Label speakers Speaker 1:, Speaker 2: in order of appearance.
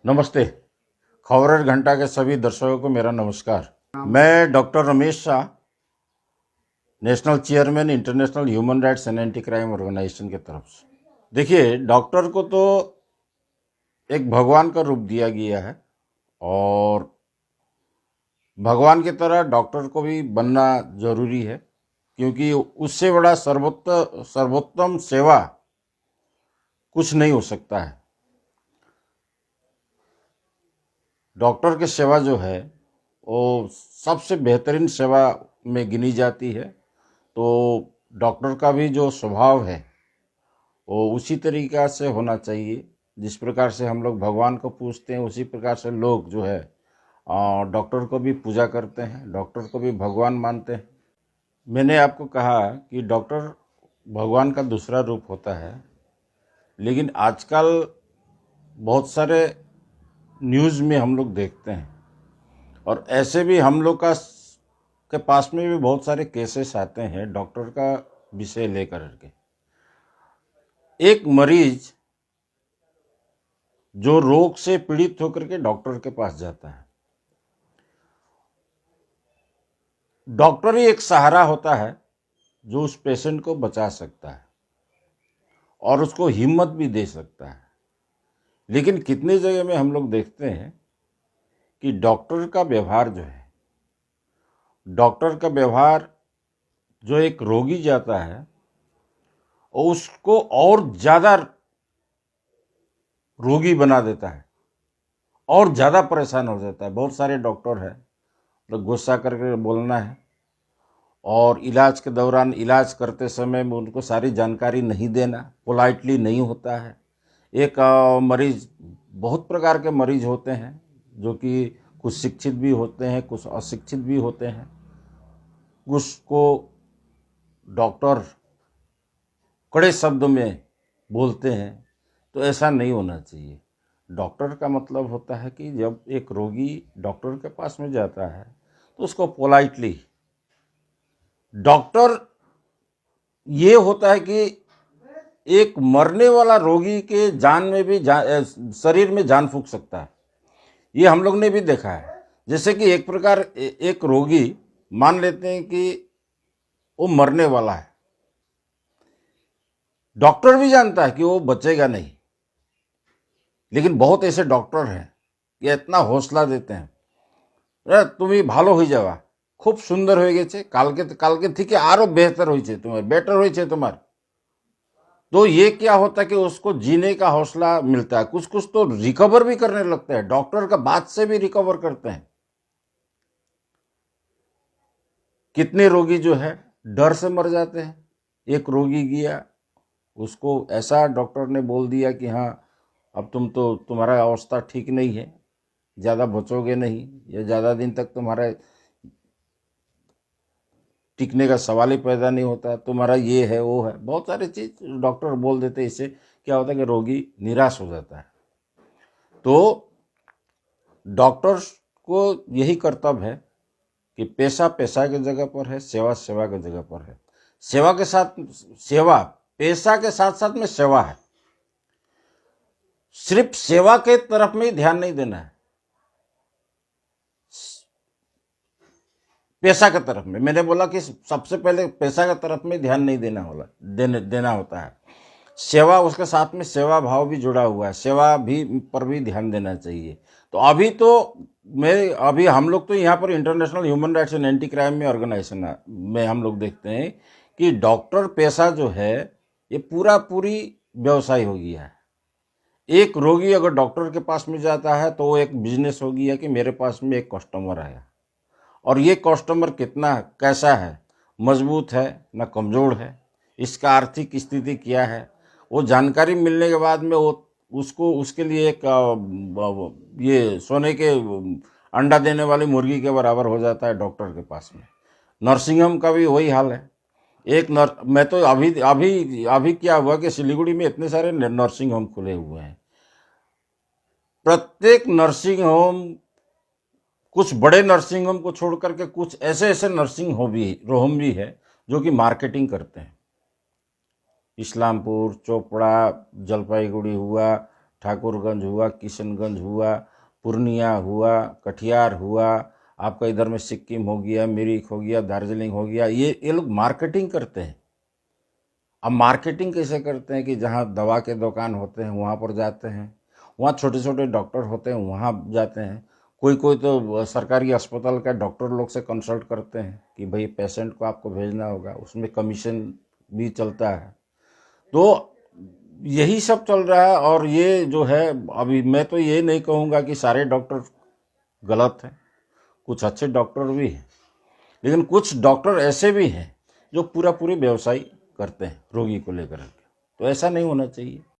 Speaker 1: नमस्ते। खबरेर घंटा के सभी दर्शकों को मेरा नमस्कार। मैं doctor Ramesh Shah, national chairman international human rights and anti crime organisation की तरफ से। देखिए, डॉक्टर को तो एक भगवान का रूप दिया गया है और भगवान की तरह डॉक्टर को भी बनना जरूरी है, क्योंकि उससे बड़ा सर्वोत्तम सेवा कुछ नहीं हो सकता है। डॉक्टर की सेवा जो है वो सबसे बेहतरीन सेवा में गिनी जाती है। तो डॉक्टर का भी जो स्वभाव है वो उसी तरीक़ा से होना चाहिए। जिस प्रकार से हम लोग भगवान को पूजते हैं, उसी प्रकार से लोग जो है डॉक्टर को भी पूजा करते हैं, डॉक्टर को भी भगवान मानते हैं। मैंने आपको कहा कि डॉक्टर भगवान का दूसरा रूप होता है, लेकिन आजकल बहुत सारे न्यूज़ में हम लोग देखते हैं और ऐसे भी हम लोग के पास में भी बहुत सारे केसेस आते हैं डॉक्टर का विषय लेकर के। एक मरीज जो रोग से पीड़ित होकर के डॉक्टर के पास जाता है, डॉक्टर ही एक सहारा होता है जो उस पेशेंट को बचा सकता है और उसको हिम्मत भी दे सकता है। लेकिन कितनी जगह में हम लोग देखते हैं कि डॉक्टर का व्यवहार जो एक रोगी जाता है और उसको और ज़्यादा रोगी बना देता है और ज़्यादा परेशान हो जाता है। बहुत सारे डॉक्टर हैं तो गुस्सा करके बोलना है और इलाज के दौरान इलाज करते समय में उनको सारी जानकारी नहीं देना, पोलाइटली नहीं होता है। एक मरीज, बहुत प्रकार के मरीज होते हैं जो कि कुछ शिक्षित भी होते हैं, कुछ अशिक्षित भी होते हैं। कुछ को डॉक्टर कड़े शब्द में बोलते हैं, तो ऐसा नहीं होना चाहिए। डॉक्टर का मतलब होता है कि जब एक रोगी डॉक्टर के पास में जाता है तो उसको पोलाइटली, डॉक्टर ये होता है कि एक मरने वाला रोगी के जान में भी शरीर में जान फूंक सकता है। ये हम लोग ने भी देखा है। जैसे कि एक प्रकार एक रोगी मान लेते हैं कि वो मरने वाला है, डॉक्टर भी जानता है कि वो बचेगा नहीं, लेकिन बहुत ऐसे डॉक्टर हैं कि इतना हौसला देते हैं, अरे तुम्हें भालो हो जावा, खूब सुंदर हो गए, काल के ठीक है आरो बेहतर हो तुम्हारे, बेटर हो तुम्हारे। तो ये क्या होता है कि उसको जीने का हौसला मिलता है। कुछ कुछ तो रिकवर भी करने लगते हैं, डॉक्टर का बात से भी रिकवर करते हैं। कितने रोगी जो है डर से मर जाते हैं। एक रोगी गया, उसको ऐसा डॉक्टर ने बोल दिया कि हाँ अब तुम्हारा अवस्था ठीक नहीं है, ज़्यादा बचोगे नहीं, या ज़्यादा दिन तक तुम्हारा टिकने का सवाल ही पैदा नहीं होता, तुम्हारा ये है वो है, बहुत सारी चीज़ डॉक्टर बोल देते हैं। इससे क्या होता है कि रोगी निराश हो जाता है। तो डॉक्टर को यही कर्तव्य है कि पैसा पैसा की जगह पर है, सेवा सेवा की जगह पर है। सेवा के साथ सेवा, पैसा के साथ साथ में सेवा है। सिर्फ सेवा के तरफ में ही ध्यान नहीं देना है, पैसा की तरफ में। मैंने बोला कि सबसे पहले पैसा की तरफ में ध्यान नहीं देना होता है। सेवा, उसके साथ में सेवा भाव भी जुड़ा हुआ है, सेवा भी पर भी ध्यान देना चाहिए। तो अभी हम लोग तो यहाँ पर international human rights and anti crime में ऑर्गेनाइजेशन में हम लोग देखते हैं कि डॉक्टर पेशा जो है ये पूरी व्यवसाय हो गया है। एक रोगी अगर डॉक्टर के पास में जाता है तो वो एक बिजनेस हो गया कि मेरे पास में एक कस्टमर आया, और ये कस्टमर कैसा है, मजबूत है ना कमज़ोर है, इसका आर्थिक स्थिति क्या है, वो जानकारी मिलने के बाद में वो उसको उसके लिए एक ये सोने के अंडा देने वाली मुर्गी के बराबर हो जाता है डॉक्टर के पास में। नर्सिंग होम का भी वही हाल है। मैं तो अभी क्या हुआ कि सिलीगुड़ी में इतने सारे नर्सिंग होम खुले हुए हैं। प्रत्येक नर्सिंग होम, कुछ बड़े नर्सिंग होम को छोड़ करके कुछ ऐसे नर्सिंग होम भी है जो कि मार्केटिंग करते हैं। इस्लामपुर, चोपड़ा, जलपाईगुड़ी हुआ, ठाकुरगंज हुआ, किशनगंज हुआ, पूर्णिया हुआ, कटिहार हुआ, आपका इधर में सिक्किम हो गया, मिरिक हो गया, दार्जिलिंग हो गया, ये लोग मार्केटिंग करते हैं। अब मार्केटिंग कैसे करते हैं कि जहाँ दवा के दुकान होते हैं वहाँ पर जाते हैं, वहाँ छोटे छोटे डॉक्टर होते हैं वहाँ जाते हैं, कोई कोई तो सरकारी अस्पताल का डॉक्टर लोग से कंसल्ट करते हैं कि भाई पेशेंट को आपको भेजना होगा, उसमें कमीशन भी चलता है। तो यही सब चल रहा है। और ये जो है, अभी मैं तो ये नहीं कहूँगा कि सारे डॉक्टर गलत हैं, कुछ अच्छे डॉक्टर भी हैं, लेकिन कुछ डॉक्टर ऐसे भी हैं जो पूरी व्यवसाय करते हैं रोगी को लेकर के। तो ऐसा नहीं होना चाहिए।